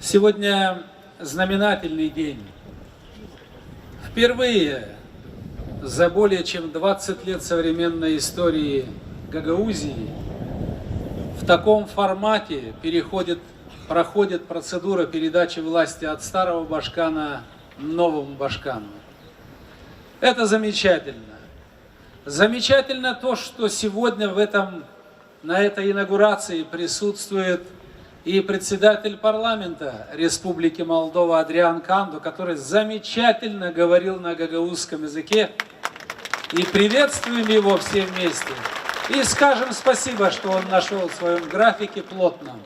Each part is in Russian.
Сегодня знаменательный день. Впервые за более чем 20 лет современной истории Гагаузии в таком формате проходит процедура передачи власти от старого Башкана новому Башкану. Это замечательно. Замечательно то, что сегодня на этой инаугурации присутствует и председатель парламента Республики Молдова Адриан Канду, который замечательно говорил на гагаузском языке. И приветствуем его все вместе. И скажем спасибо, что он нашел в своем графике плотном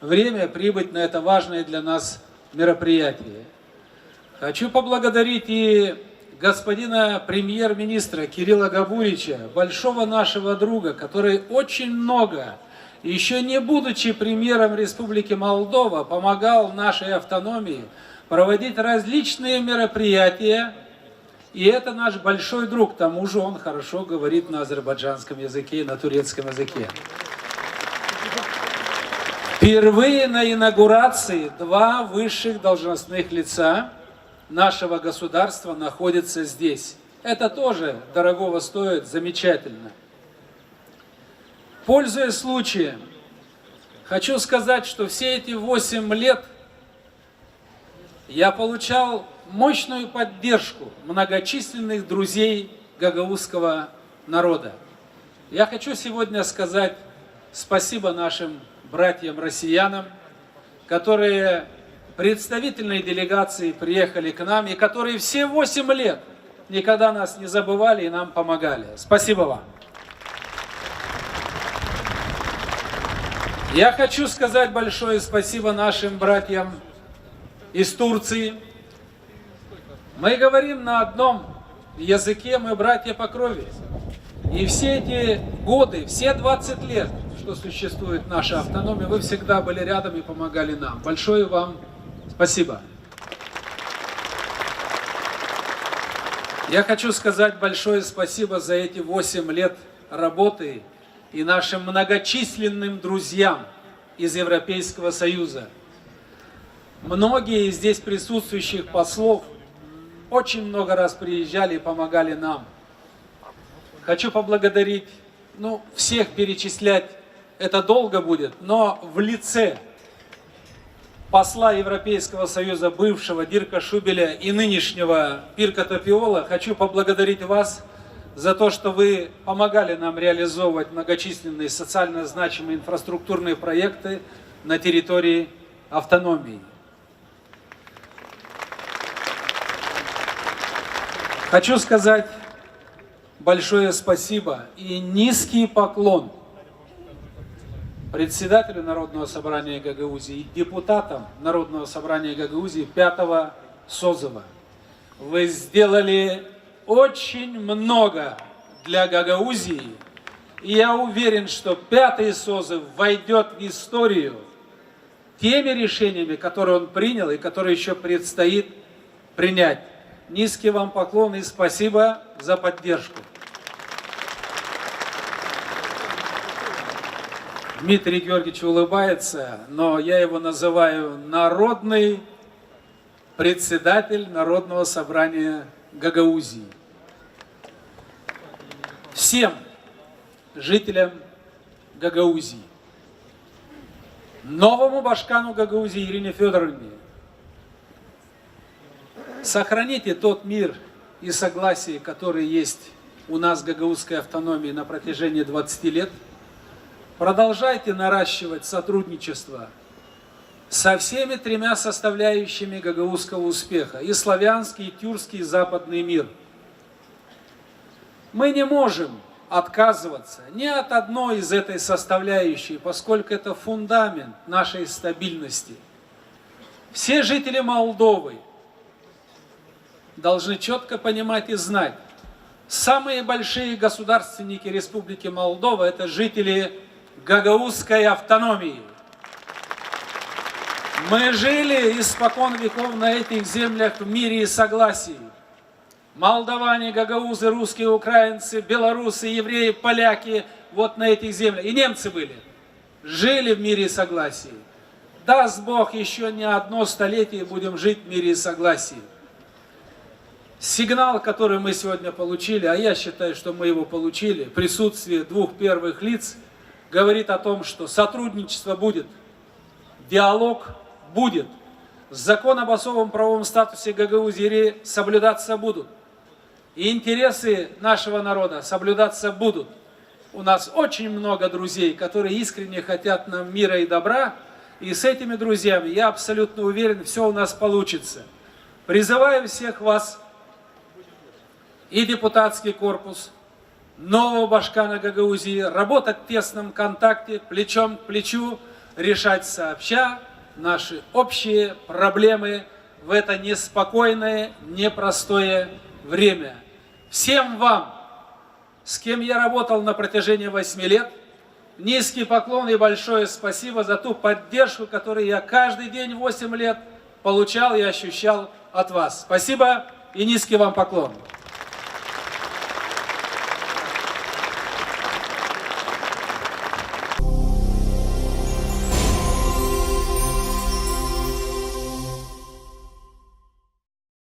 время прибыть на это важное для нас мероприятие. Хочу поблагодарить и господина премьер-министра Кирилла Габурича, большого нашего друга, который очень много, еще не будучи премьером Республики Молдова, помогал нашей автономии проводить различные мероприятия. И это наш большой друг, к тому же он хорошо говорит на азербайджанском языке и на турецком языке. Впервые на инаугурации два высших должностных лица нашего государства находятся здесь. Это тоже дорогого стоит, замечательно. Пользуясь случаем, хочу сказать, что все эти 8 лет я получал мощную поддержку многочисленных друзей гагаузского народа. Я хочу сегодня сказать спасибо нашим братьям-россиянам, которые представительной делегацией приехали к нам и которые все 8 лет никогда нас не забывали и нам помогали. Спасибо вам. Я хочу сказать большое спасибо нашим братьям из Турции. Мы говорим на одном языке, мы братья по крови. И все эти годы, все 20 лет, что существует наша автономия, вы всегда были рядом и помогали нам. Большое вам спасибо. Я хочу сказать большое спасибо за эти 8 лет работы и нашим многочисленным друзьям из Европейского Союза. Многие из здесь присутствующих послов очень много раз приезжали и помогали нам. Хочу поблагодарить, всех перечислять это долго будет, но в лице посла Европейского Союза бывшего Дирка Шубеля и нынешнего Пирка Топиола хочу поблагодарить вас за то, что вы помогали нам реализовывать многочисленные социально значимые инфраструктурные проекты на территории автономии. Хочу сказать большое спасибо и низкий поклон председателю Народного собрания Гагаузии и депутатам Народного собрания Гагаузии 5-го созыва. Вы сделали очень много для Гагаузии, и я уверен, что 5-й созыв войдет в историю теми решениями, которые он принял и которые еще предстоит принять. Низкий вам поклон и спасибо за поддержку. Дмитрий Георгиевич улыбается, но я его называю народный председатель Народного собрания Гагаузии. Всем жителям Гагаузии, новому Башкану Гагаузии Ирине Федоровне, сохраните тот мир и согласие, который есть у нас в гагаузской автономии на протяжении 20 лет. Продолжайте наращивать сотрудничество со всеми 3 составляющими гагаузского успеха. И славянский, и тюркский, и западный мир. Мы не можем отказываться ни от одной из этой составляющей, поскольку это фундамент нашей стабильности. Все жители Молдовы должны четко понимать и знать, самые большие государственники Республики Молдова – это жители гагаузской автономии. Мы жили испокон веков на этих землях в мире и согласии. Молдаване, гагаузы, русские, украинцы, белорусы, евреи, поляки – вот на этих землях. И немцы были. Жили в мире и согласии. даст Бог, еще не одно столетие будем жить в мире и согласии. Сигнал, который мы сегодня получили, а я считаю, что мы его получили, присутствие двух первых лиц, говорит о том, что сотрудничество будет, диалог будет, закон об особом правовом статусе Гагаузии соблюдаться будут, и интересы нашего народа соблюдаться будут. У нас очень много друзей, которые искренне хотят нам мира и добра, и с этими друзьями, я абсолютно уверен, все у нас получится. Призываю всех вас и депутатский корпус нового Башкана Гагаузии работать в тесном контакте, плечом к плечу, решать сообща наши общие проблемы в это неспокойное, непростое время. Всем вам, с кем я работал на протяжении 8 лет, низкий поклон и большое спасибо за ту поддержку, которую я каждый день 8 лет получал и ощущал от вас. Спасибо и низкий вам поклон.